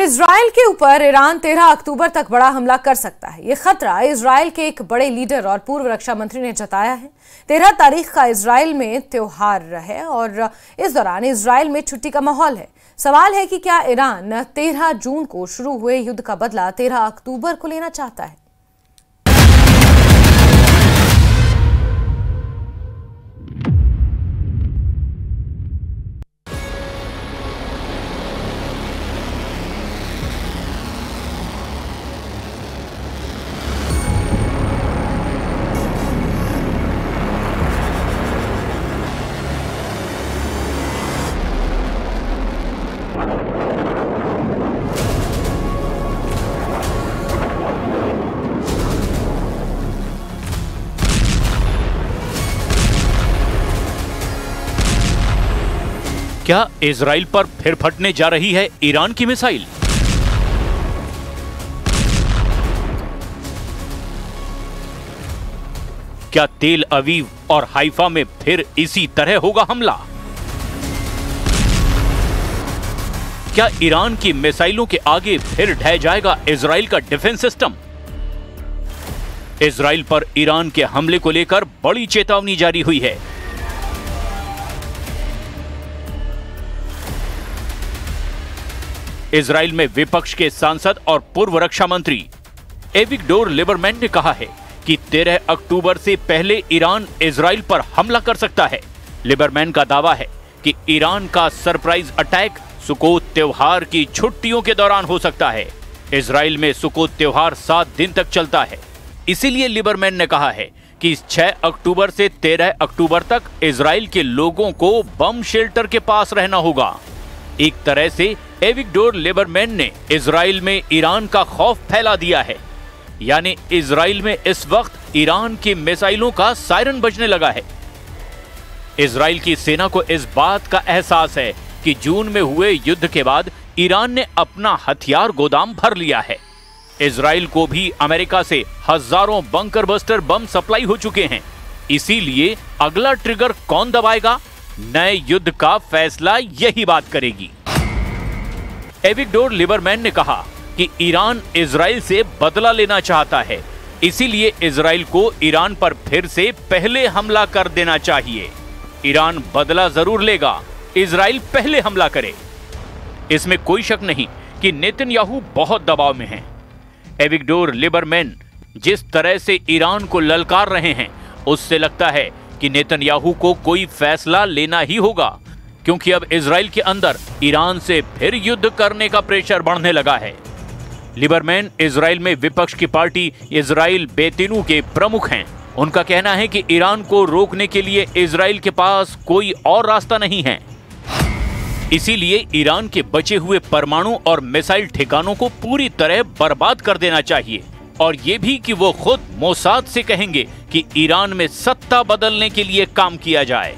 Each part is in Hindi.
इजराइल के ऊपर ईरान 13 अक्टूबर तक बड़ा हमला कर सकता है। ये खतरा इजराइल के एक बड़े लीडर और पूर्व रक्षा मंत्री ने जताया है। 13 तारीख का इजराइल में त्योहार है और इस दौरान इजराइल में छुट्टी का माहौल है। सवाल है कि क्या ईरान 13 जून को शुरू हुए युद्ध का बदला 13 अक्टूबर को लेना चाहता है। क्या इजराइल पर फिर फटने जा रही है ईरान की मिसाइल? क्या तेल अवीव और हाइफा में फिर इसी तरह होगा हमला? क्या ईरान की मिसाइलों के आगे फिर ढह जाएगा इजराइल का डिफेंस सिस्टम? इजराइल पर ईरान के हमले को लेकर बड़ी चेतावनी जारी हुई है। इजराइल में विपक्ष के सांसद और पूर्व रक्षा मंत्री एविगडोर लिबरमैन ने कहा है कि 13 अक्टूबर से पहले ईरान इजराइल पर हमला कर सकता है। लिबरमैन का दावा है कि ईरान का सरप्राइज अटैक सुकोत त्योहार की छुट्टियों के दौरान हो सकता है। इजराइल में सुकोत त्योहार 7 दिन तक चलता है। इसीलिए लिबरमैन ने कहा है कि 6 अक्टूबर से 13 अक्टूबर तक इजराइल के लोगों को बम शेल्टर के पास रहना होगा। एक तरह से एविगडोर लिबरमैन ने इजराइल में ईरान का खौफ फैला दिया है। यानी इजराइल में इस वक्त ईरान की मिसाइलों का सायरन बजने लगा है। इजराइल की सेना को इस बात का एहसास है कि जून में हुए युद्ध के बाद ईरान ने अपना हथियार गोदाम भर लिया है। इजराइल को भी अमेरिका से हजारों बंकर बस्टर बम सप्लाई हो चुके हैं। इसीलिए अगला ट्रिगर कौन दबाएगा, नए युद्ध का फैसला यही बात करेगी। एविगडोर लिबरमैन ने कहा कि ईरान इजराइल से बदला लेना चाहता है, इसीलिए इजराइल को ईरान पर फिर से पहले हमला कर देना चाहिए। ईरान बदला जरूर लेगा, इजराइल पहले हमला करे। इसमें कोई शक नहीं कि नेतन्याहू बहुत दबाव में हैं। एविगडोर लिबरमैन जिस तरह से ईरान को ललकार रहे हैं, उससे लगता है कि नेतन्याहू को कोई फैसला लेना ही होगा, क्योंकि अब इजराइल के अंदर ईरान से फिर युद्ध करने का प्रेशर बढ़ने लगा है। लिबरमैन इजराइल में विपक्ष की पार्टी इजराइल बेतिनू के प्रमुख हैं। उनका कहना है कि ईरान को रोकने के लिए इजराइल के पास कोई और रास्ता नहीं है। इसीलिए ईरान के बचे हुए परमाणु और मिसाइल ठिकानों को पूरी तरह बर्बाद कर देना चाहिए, और ये भी कि वो खुद मोसाद से कहेंगे कि ईरान में सत्ता बदलने के लिए काम किया जाए।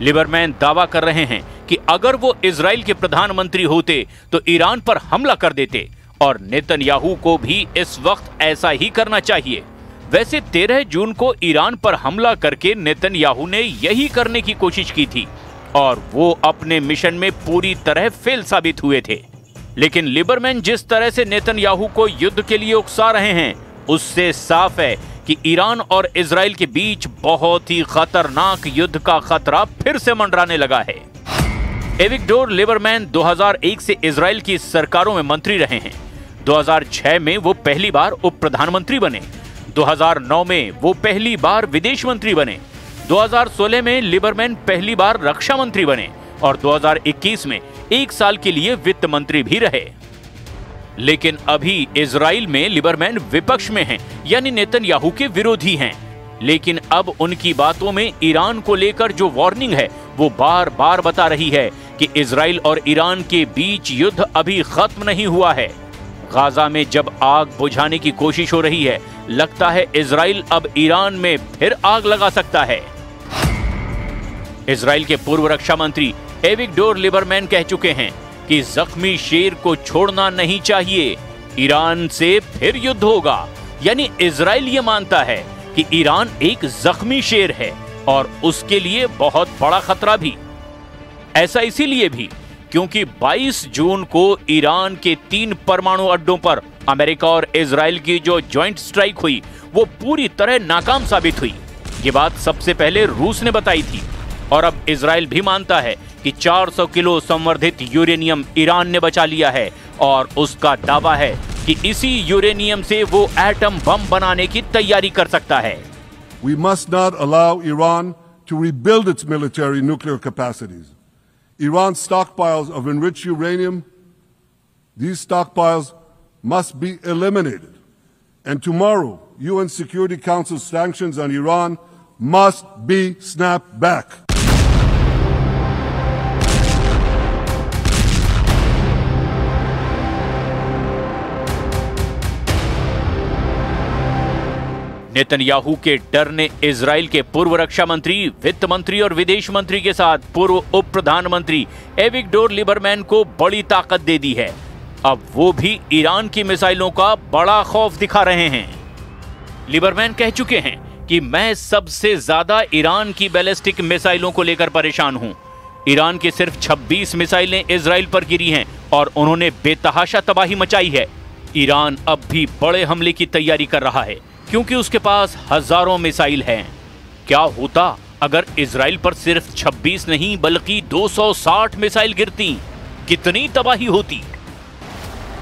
लिबरमैन दावा कर रहे हैं कि अगर वो इजराइल के प्रधानमंत्री होते तो ईरान पर हमला कर देते, और नेतन्याहू को भी इस वक्त ऐसा ही करना चाहिए। वैसे 13 जून को ईरान पर हमला करके नेतन्याहू ने यही करने की कोशिश की थी, और वो अपने मिशन में पूरी तरह फेल साबित हुए थे। लेकिन लिबरमैन जिस तरह से नेतन्याहू को युद्ध के लिए उकसा रहे हैं, उससे साफ है कि ईरान और इजराइल के बीच बहुत ही खतरनाक युद्ध का खतरा फिर से मंडराने लगा है। एविगडोर लिबरमैन 2001 से इजराइल की सरकारों में मंत्री रहे हैं। 2006 में वो पहली बार उप प्रधानमंत्री बने। 2009 में वो पहली बार विदेश मंत्री बने। 2016 में लिबरमैन पहली बार रक्षा मंत्री बने, और 2021 में 1 साल के लिए वित्त मंत्री भी रहे। लेकिन अभी इजराइल में लिबरमैन विपक्ष में हैं, यानी नेतन्याहू के विरोधी हैं। लेकिन अब उनकी बातों में ईरान को लेकर जो वार्निंग है, वो बार बार बता रही है कि इजराइल और ईरान के बीच युद्ध अभी खत्म नहीं हुआ है। गाजा में जब आग बुझाने की कोशिश हो रही है, लगता है इजराइल अब ईरान में फिर आग लगा सकता है। इजराइल के पूर्व रक्षा मंत्री एविगडोर लिबरमैन कह चुके हैं कि जख्मी शेर को छोड़ना नहीं चाहिए, ईरान से फिर युद्ध होगा। यानी इजराइल ये मानता है कि ईरान एक जख्मी शेर है और उसके लिए बहुत बड़ा खतरा भी। ऐसा इसीलिए भी क्योंकि 22 जून को ईरान के 3 परमाणु अड्डों पर अमेरिका और इजराइल की जो ज्वाइंट स्ट्राइक हुई वो पूरी तरह नाकाम साबित हुई। ये बात सबसे पहले रूस ने बताई थी और अब इजराइल भी मानता है कि 400 किलो संवर्धित यूरेनियम ईरान ने बचा लिया है और उसका दावा है कि इसी यूरेनियम से वो एटम बम बनाने की तैयारी कर सकता है। We must not allow Iran to rebuild its military nuclear capacities. Iran's stockpiles of enriched uranium, these stockpiles must be eliminated. And tomorrow, UN Security Council sanctions on Iran must be snapped back. Netanyahu के डर ने इजराइल के पूर्व रक्षा मंत्री, वित्त मंत्री और विदेश मंत्री के साथ पूर्व उप प्रधानमंत्री एविगडोर लिबरमैन को बड़ी ताकत दे दी है। अब वो भी ईरान की मिसाइलों का बड़ा खौफ दिखा रहे हैं। लिबरमैन कह चुके हैं कि मैं सबसे ज्यादा ईरान की बैलिस्टिक मिसाइलों को लेकर परेशान हूं। ईरान की सिर्फ 26 मिसाइलें इजराइल पर गिरी हैं और उन्होंने बेतहाशा तबाही मचाई है। ईरान अब भी बड़े हमले की तैयारी कर रहा है क्योंकि उसके पास हजारों मिसाइल हैं। क्या होता अगर इजराइल पर सिर्फ 26 नहीं बल्कि 260 मिसाइल गिरती? कितनी तबाही होती।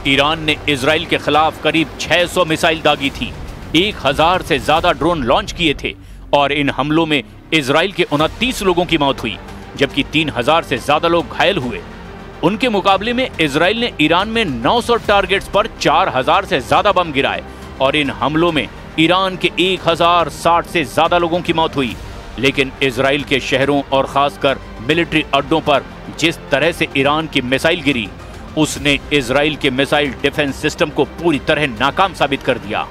ईरान ने इजराइल के खिलाफ करीब 600 मिसाइल दागी थी, 1000 से ज्यादा ड्रोन लॉन्च किए थे और इन हमलों में इजराइल के 29 लोगों की मौत हुई जबकि 3000 से ज्यादा लोग घायल हुए। उनके मुकाबले में इजराइल ने ईरान में 900 टारगेट्स पर 4000 से ज्यादा बम गिराए और इन हमलों में ईरान के 1060 से ज्यादा लोगों की मौत हुई। लेकिन इजराइल के शहरों और खासकर मिलिट्री अड्डों पर जिस तरह से ईरान की मिसाइल गिरी, उसने इजराइल के मिसाइल डिफेंस सिस्टम को पूरी तरह नाकाम साबित कर दिया।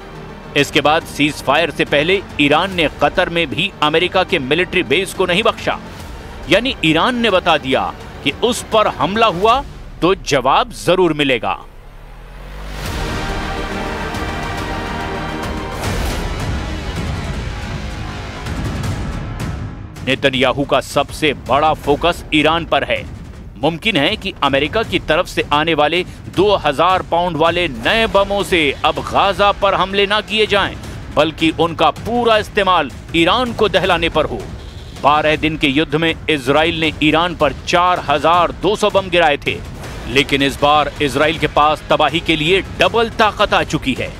इसके बाद सीज फायर से पहले ईरान ने कतर में भी अमेरिका के मिलिट्री बेस को नहीं बख्शा। यानी ईरान ने बता दिया कि उस पर हमला हुआ तो जवाब जरूर मिलेगा। नेतन्याहू का सबसे बड़ा फोकस ईरान पर है। मुमकिन है कि अमेरिका की तरफ से आने वाले 2000 पाउंड वाले नए बमों से अब गाजा पर हमले ना किए जाएं, बल्कि उनका पूरा इस्तेमाल ईरान को दहलाने पर हो। 12 दिन के युद्ध में इजराइल ने ईरान पर 4200 बम गिराए थे, लेकिन इस बार इजराइल के पास तबाही के लिए डबल ताकत आ चुकी है।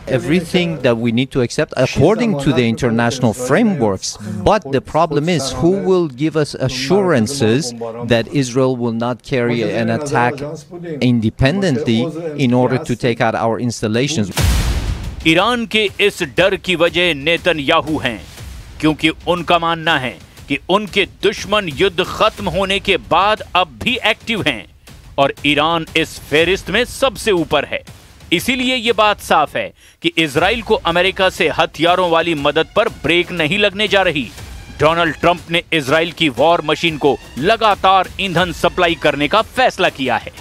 Everything that we need to accept according to the international frameworks. But the problem is, who will give us assurances that Israel will not carry an attack independently in order to take out our installations? Iran के इस डर की वजह नेतन्याहू हैं, क्योंकि उनका मानना है कि उनके दुश्मन युद्ध खत्म होने के बाद अब भी एक्टिव हैं और ईरान इस फेहरिस्त में सबसे ऊपर है। इसीलिए ये बात साफ है कि इजराइल को अमेरिका से हथियारों वाली मदद पर ब्रेक नहीं लगने जा रही। डोनाल्ड ट्रंप ने इजराइल की वॉर मशीन को लगातार ईंधन सप्लाई करने का फैसला किया है।